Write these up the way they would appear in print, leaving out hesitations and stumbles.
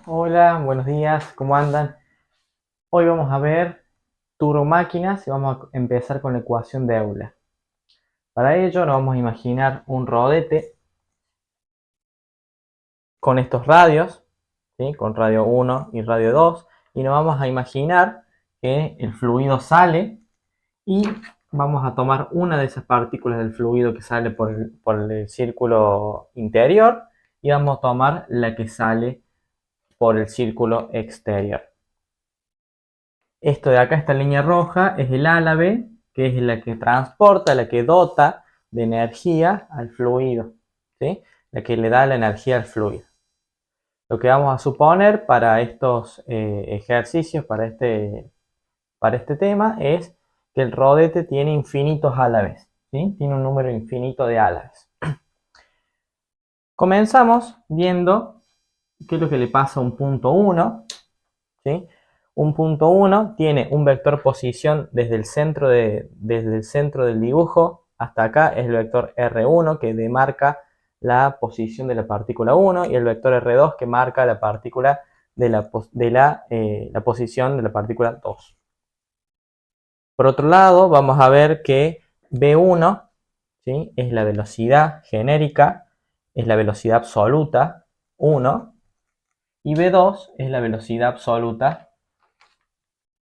Hola, buenos días, ¿cómo andan? Hoy vamos a ver turbomáquinas y vamos a empezar con la ecuación de Euler. Para ello nos vamos a imaginar un rodete con estos radios, ¿sí? Con radio 1 y radio 2, y nos vamos a imaginar que el fluido sale y vamos a tomar una de esas partículas del fluido que sale por el círculo interior y vamos a tomar la que sale por el círculo exterior. Esto de acá, esta línea roja, es el álave, que es la que transporta, la que dota de energía al fluido, ¿sí? La que le da la energía al fluido. Lo que vamos a suponer para estos ejercicios, para este tema, es que el rodete tiene infinitos álaves, ¿sí? Tiene un número infinito de álaves. Comenzamos viendo qué es lo que le pasa a un punto 1, ¿sí? Un punto 1 tiene un vector posición desde el centro del dibujo hasta acá, es el vector R1 que demarca la posición de la partícula 1 y el vector R2 que marca la partícula la posición de la partícula 2. Por otro lado, vamos a ver que V1, ¿sí? Es la velocidad genérica, es la velocidad absoluta 1, y V2 es la velocidad absoluta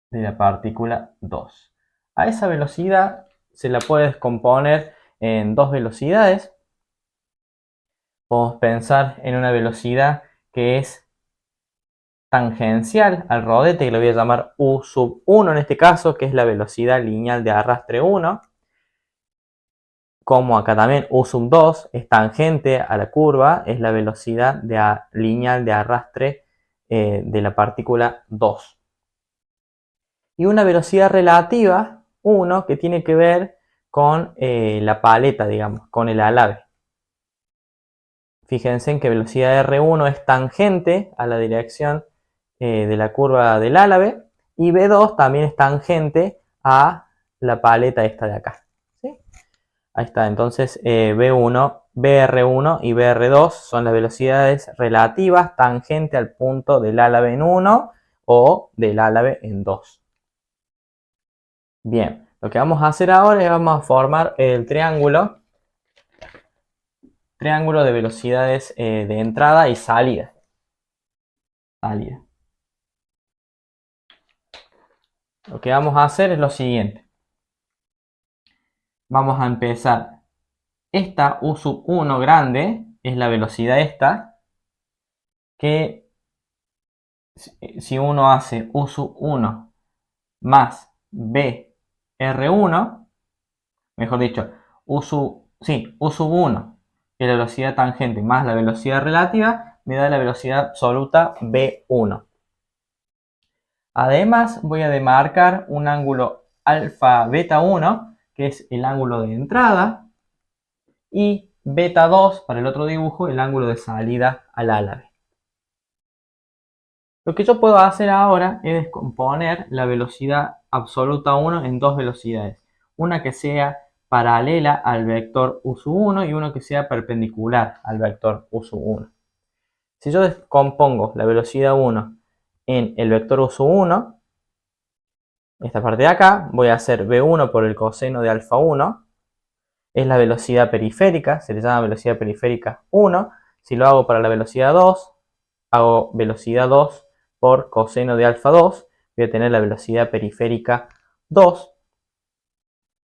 de la partícula 2. A esa velocidad se la puede descomponer en dos velocidades. Podemos pensar en una velocidad que es tangencial al rodete, que lo voy a llamar U sub 1 en este caso, que es la velocidad lineal de arrastre 1. Como acá también U sub 2 es tangente a la curva, es la velocidad lineal de arrastre de la partícula 2. Y una velocidad relativa 1 que tiene que ver con la paleta, digamos, con el álave. Fíjense en que velocidad R1 es tangente a la dirección de la curva del álave y V2 también es tangente a la paleta esta de acá, ¿sí? Ahí está, entonces V1, BR1 y BR2 son las velocidades relativas tangente al punto del álave en 1 o del álave en 2. Bien, lo que vamos a hacer ahora es vamos a formar el triángulo de velocidades de entrada y salida. Lo que vamos a hacer es lo siguiente. Vamos a empezar. Esta U sub 1 grande es la velocidad esta, que si uno hace U sub 1 más B R1, mejor dicho, U sub 1, que es la velocidad tangente más la velocidad relativa, me da la velocidad absoluta B1. Además, voy a demarcar un ángulo alfa beta 1, que es el ángulo de entrada, y beta 2 para el otro dibujo, el ángulo de salida al álave. Lo que yo puedo hacer ahora es descomponer la velocidad absoluta 1 en dos velocidades. Una que sea paralela al vector U sub 1 y una que sea perpendicular al vector U sub 1. Si yo descompongo la velocidad 1 en el vector U sub 1, esta parte de acá, voy a hacer V1 por el coseno de alfa 1, es la velocidad periférica, se le llama velocidad periférica 1. Si lo hago para la velocidad 2, hago velocidad 2 por coseno de alfa 2, voy a tener la velocidad periférica 2.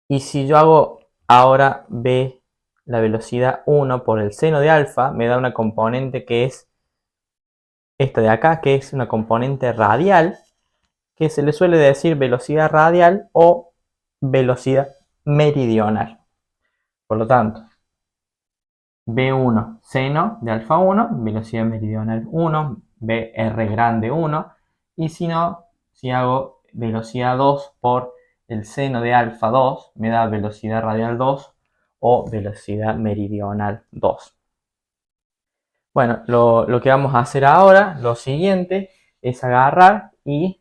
Y si yo hago ahora V la velocidad 1 por el seno de alfa, me da una componente que es esta de acá, que es una componente radial, que se le suele decir velocidad radial o velocidad meridional. Por lo tanto, B1 seno de alfa 1, velocidad meridional 1, BR grande 1, y si no, si hago velocidad 2 por el seno de alfa 2, me da velocidad radial 2 o velocidad meridional 2. Bueno, lo que vamos a hacer ahora, lo siguiente, es agarrar y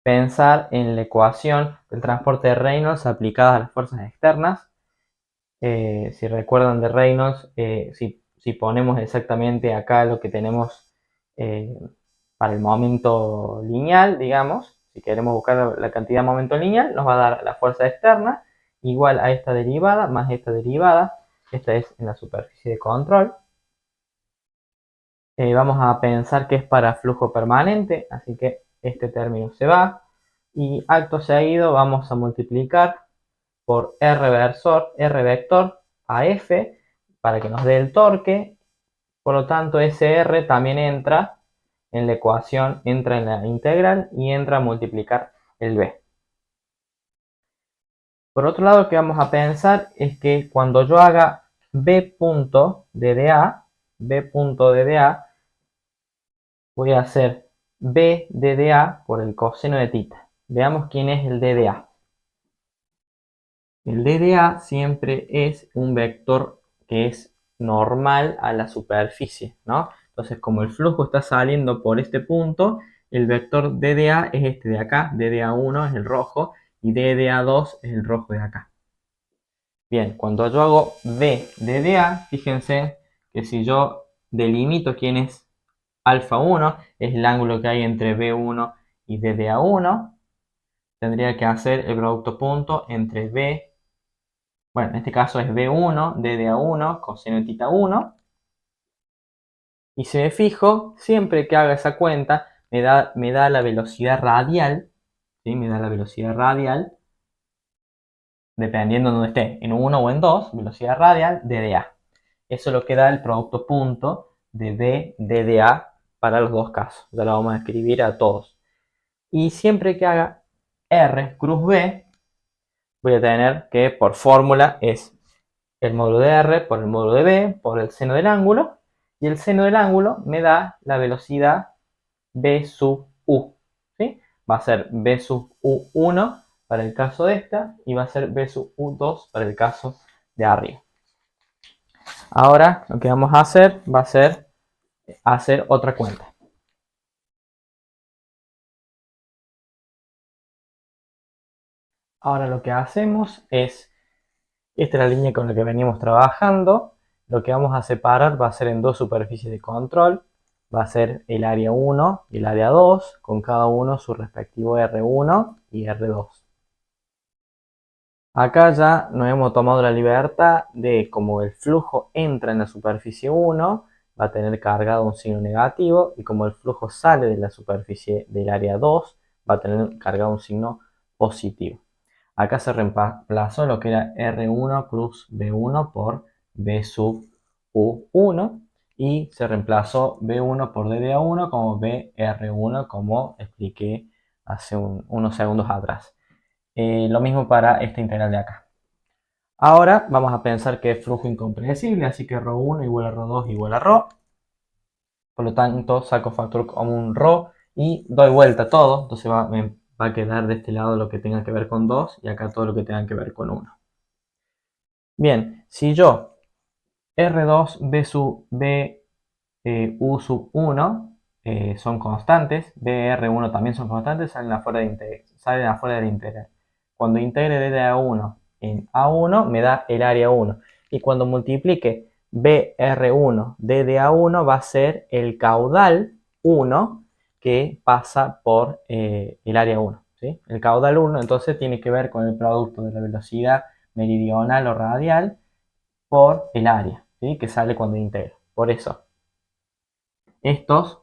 pensar en la ecuación del transporte de Reynolds aplicada a las fuerzas externas. Si recuerdan de Reynolds, si ponemos exactamente acá lo que tenemos eh, para el momento lineal, digamos. Si queremos buscar la cantidad de momento lineal, nos va a dar la fuerza externa igual a esta derivada más esta derivada. Esta es en la superficie de control. Vamos a pensar que es para flujo permanente, así que este término se va. Y acto seguido vamos a multiplicar por R vector a F para que nos dé el torque. Por lo tanto, ese R también entra en la ecuación, entra en la integral y entra a multiplicar el B. Por otro lado, lo que vamos a pensar es que cuando yo haga B punto DDA, voy a hacer B DDA por el coseno de tita. Veamos quién es el DDA. El DDA siempre es un vector que es normal a la superficie, ¿no? Entonces, como el flujo está saliendo por este punto, el vector DDA es este de acá, DDA1 es el rojo y DDA2 es el rojo de acá. Bien, cuando yo hago B DDA, fíjense que si yo delimito quién es alfa 1, es el ángulo que hay entre B1 y DDA1, tendría que hacer el producto punto entre B, bueno, en este caso es B1, DDA1, coseno de tita 1. Y si me fijo, siempre que haga esa cuenta, me da la velocidad radial, ¿sí? Me da la velocidad radial, dependiendo de donde esté, en 1 o en 2, velocidad radial DDA. Eso es lo que da el producto punto de B DDA para los dos casos. Ya lo vamos a escribir a todos. Y siempre que haga R cruz B, voy a tener que por fórmula es el módulo de R por el módulo de B por el seno del ángulo. Y el seno del ángulo me da la velocidad B sub U. ¿Sí? Va a ser B sub U1 para el caso de esta y va a ser B sub U2 para el caso de arriba. Ahora lo que vamos a hacer va a ser hacer otra cuenta. Ahora lo que hacemos es, esta es la línea con la que venimos trabajando. Lo que vamos a separar va a ser en dos superficies de control. Va a ser el área 1 y el área 2, con cada uno su respectivo R1 y R2. Acá ya nos hemos tomado la libertad de, como el flujo entra en la superficie 1, va a tener cargado un signo negativo, y como el flujo sale de la superficie del área 2, va a tener cargado un signo positivo. Acá se reemplazó lo que era R1 cruz B1 por B sub U1 y se reemplazó B1 por DDA1 como BR1, como expliqué hace unos segundos atrás. Lo mismo para esta integral de acá. Ahora vamos a pensar que es flujo incompresible, así que ρ1 igual a ρ2 igual a ρ. Por lo tanto, saco factor común ρ y doy vuelta a todo. Entonces me va a quedar de este lado lo que tenga que ver con 2 y acá todo lo que tenga que ver con 1. Bien, si yo R2, B sub B, U sub 1 son constantes, BR1 también son constantes, salen afuera de la integral. Cuando integre desde A1 en A1 me da el área 1. Y cuando multiplique BR1 desde A1 va a ser el caudal 1 que pasa por el área 1. ¿Sí? El caudal 1 entonces tiene que ver con el producto de la velocidad meridional o radial por el área, ¿sí? Que sale cuando integro. Por eso, estos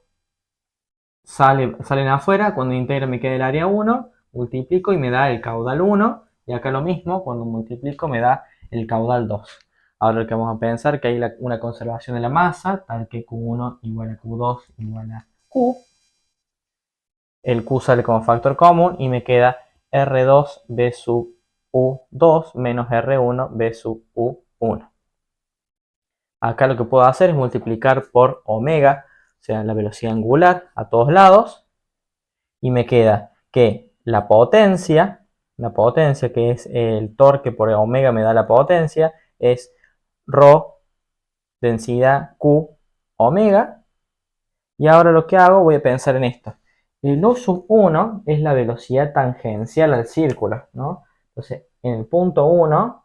salen afuera, cuando integro me queda el área 1, multiplico y me da el caudal 1, y acá lo mismo, cuando multiplico me da el caudal 2. Ahora lo que vamos a pensar que hay una conservación de la masa, tal que Q1 igual a Q2 igual a Q. El Q sale como factor común y me queda R2 B sub U2 menos R1 B sub U1. Acá lo que puedo hacer es multiplicar por omega, o sea, la velocidad angular a todos lados, y me queda que la potencia que es el torque por omega me da la potencia, es ρ densidad Q omega. Y ahora lo que hago, voy a pensar en esto. El U sub 1 es la velocidad tangencial al círculo, ¿no? Entonces, en el punto 1,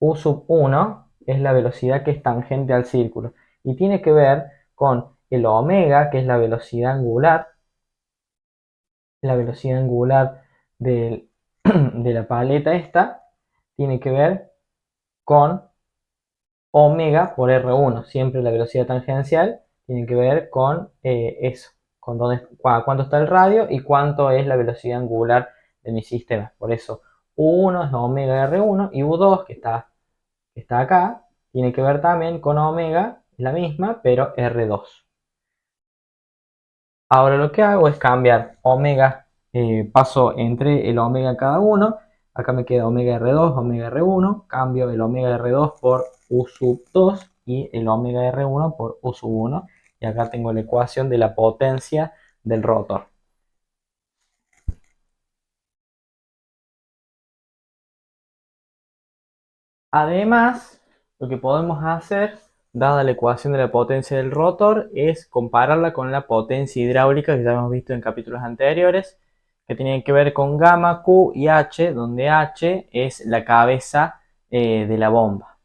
U sub 1 es la velocidad que es tangente al círculo. Y tiene que ver con el omega, que es la velocidad angular del- de la paleta esta, tiene que ver con omega por R1. Siempre la velocidad tangencial tiene que ver con eso, con cuánto está el radio y cuánto es la velocidad angular de mi sistema. Por eso U1 es omega R1 y U2, que está acá, tiene que ver también con omega, la misma, pero R2. Ahora lo que hago es cambiar omega, paso entre el omega cada uno. Acá me queda omega R2, omega R1. Cambio el omega R2 por U sub 2 y el omega R1 por U sub 1. Y acá tengo la ecuación de la potencia del rotor. Además, lo que podemos hacer, dada la ecuación de la potencia del rotor, es compararla con la potencia hidráulica que ya hemos visto en capítulos anteriores, que tienen que ver con gamma, Q y H, donde H es la cabeza de la bomba.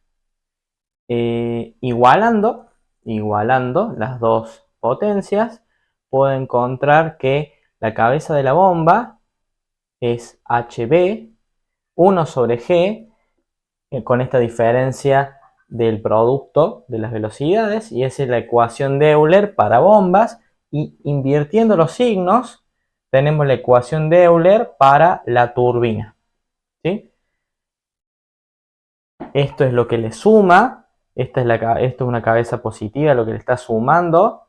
Igualando las dos potencias, puedo encontrar que la cabeza de la bomba es HB, 1 sobre G, con esta diferencia del producto de las velocidades, y esa es la ecuación de Euler para bombas, y invirtiendo los signos tenemos la ecuación de Euler para la turbina, ¿sí? Esto es lo que le suma, esto es una cabeza positiva, lo que le está sumando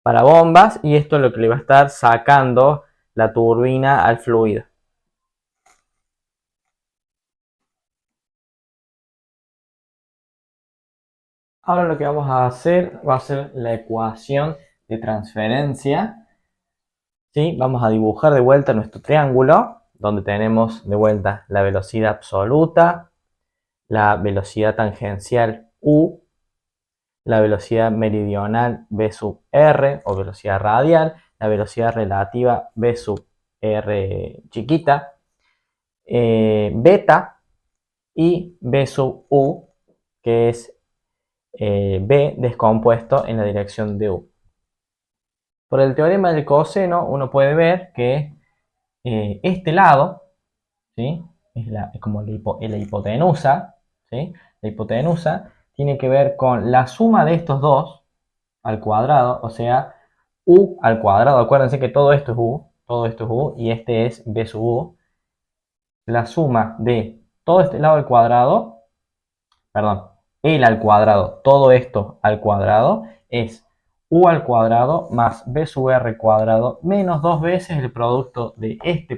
para bombas, y esto es lo que le va a estar sacando la turbina al fluido. Ahora lo que vamos a hacer va a ser la ecuación de transferencia. ¿Sí? Vamos a dibujar de vuelta nuestro triángulo, donde tenemos de vuelta la velocidad absoluta, la velocidad tangencial U, la velocidad meridional V sub R o velocidad radial, la velocidad relativa V sub R chiquita, beta y V sub U, que es B descompuesto en la dirección de U. Por el teorema del coseno uno puede ver que este lado, ¿sí? Es como la hipotenusa, ¿sí? La hipotenusa tiene que ver con la suma de estos dos al cuadrado, o sea, u al cuadrado. Acuérdense que todo esto es u y este es b sub u. La suma de todo este lado al cuadrado, perdón, el al cuadrado, todo esto al cuadrado es u al cuadrado más b sub r cuadrado menos dos veces el producto de este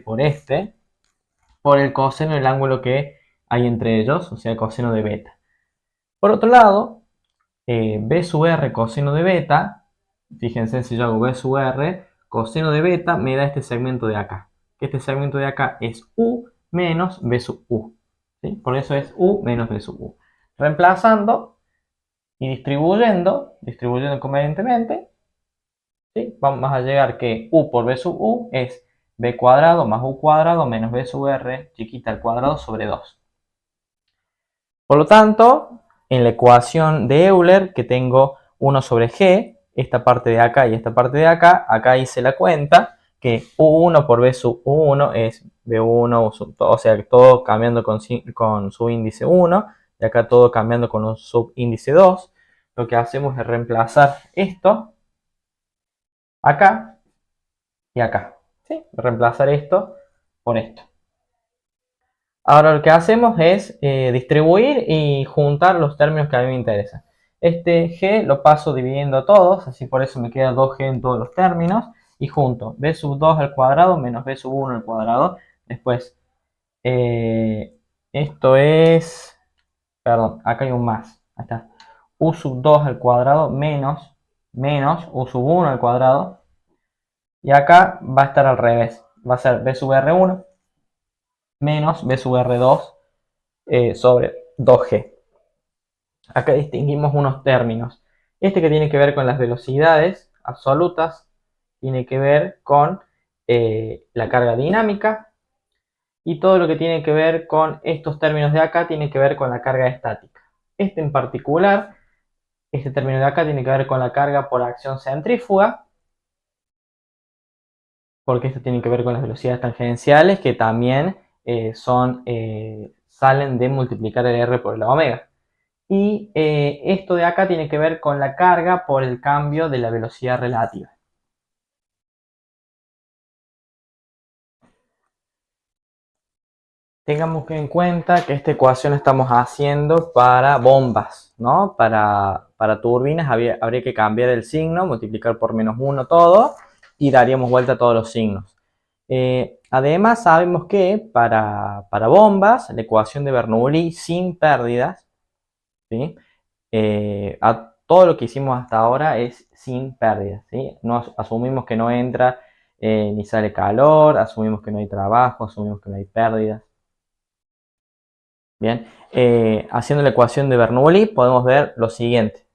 por el coseno del ángulo que hay entre ellos, o sea, coseno de beta. Por otro lado, b sub r coseno de beta, fíjense si yo hago b sub r coseno de beta, me da este segmento de acá. Este segmento de acá es u menos b sub u. ¿Sí? Por eso es u menos b sub u. Reemplazando y distribuyendo convenientemente, ¿sí? Vamos a llegar que u por b sub u es b cuadrado más u cuadrado menos b sub r chiquita al cuadrado sobre 2. Por lo tanto, en la ecuación de Euler, que tengo 1 sobre g, esta parte de acá y esta parte de acá, acá hice la cuenta que u1 por b sub u1 es b1, o sea, todo cambiando con subíndice 1, y acá todo cambiando con un subíndice 2. Lo que hacemos es reemplazar esto acá y acá, ¿sí? Reemplazar esto por esto. Ahora lo que hacemos es distribuir y juntar los términos que a mí me interesan. Este g lo paso dividiendo a todos, así por eso me queda 2g en todos los términos. Y junto b sub 2 al cuadrado menos b sub 1 al cuadrado. Después, eh, esto es, perdón, acá hay un más. Ahí está. U sub 2 al cuadrado menos u sub 1 al cuadrado. Y acá va a estar al revés. Va a ser b sub r1 menos b sub r2 sobre 2g. Acá distinguimos unos términos. Este que tiene que ver con las velocidades absolutas, tiene que ver con la carga dinámica, y todo lo que tiene que ver con estos términos de acá tiene que ver con la carga estática. Este en particular Este término de acá tiene que ver con la carga por acción centrífuga, porque esto tiene que ver con las velocidades tangenciales que también salen de multiplicar el R por el omega. Y esto de acá tiene que ver con la carga por el cambio de la velocidad relativa. Tengamos en cuenta que esta ecuación estamos haciendo para bombas, ¿no? Para turbinas habría que cambiar el signo, multiplicar por -1 todo y daríamos vuelta a todos los signos. Además sabemos que para bombas la ecuación de Bernoulli sin pérdidas, ¿sí? Todo lo que hicimos hasta ahora es sin pérdidas, ¿sí? No asumimos que no entra ni sale calor, asumimos que no hay trabajo, asumimos que no hay pérdidas. Bien, haciendo la ecuación de Bernoulli podemos ver lo siguiente.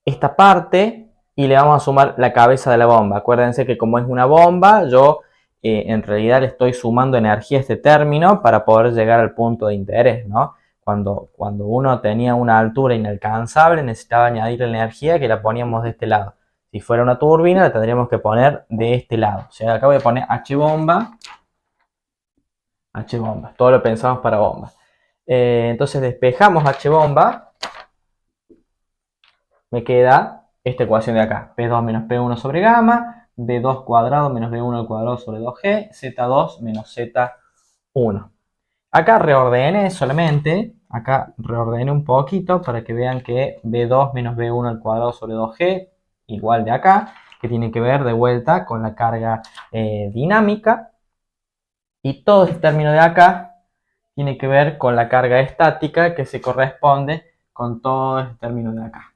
Esta parte y le vamos a sumar la cabeza de la bomba. Acuérdense que como es una bomba, yo en realidad le estoy sumando energía a este término para poder llegar al punto de interés, ¿no? Cuando uno tenía una altura inalcanzable, necesitaba añadir la energía que la poníamos de este lado. Si fuera una turbina, la tendríamos que poner de este lado. O sea, acá voy a poner H bomba, H bomba. Todo lo pensamos para bombas. Entonces despejamos H bomba, me queda esta ecuación de acá, P2 menos P1 sobre gamma, B2 cuadrado menos B1 al cuadrado sobre 2G, Z2 menos Z1. Acá reordené solamente, acá reordené un poquito para que vean que B2 menos B1 al cuadrado sobre 2G, igual de acá, que tiene que ver de vuelta con la carga dinámica. Y todo este término de acá tiene que ver con la carga estática que se corresponde con todo este término de acá.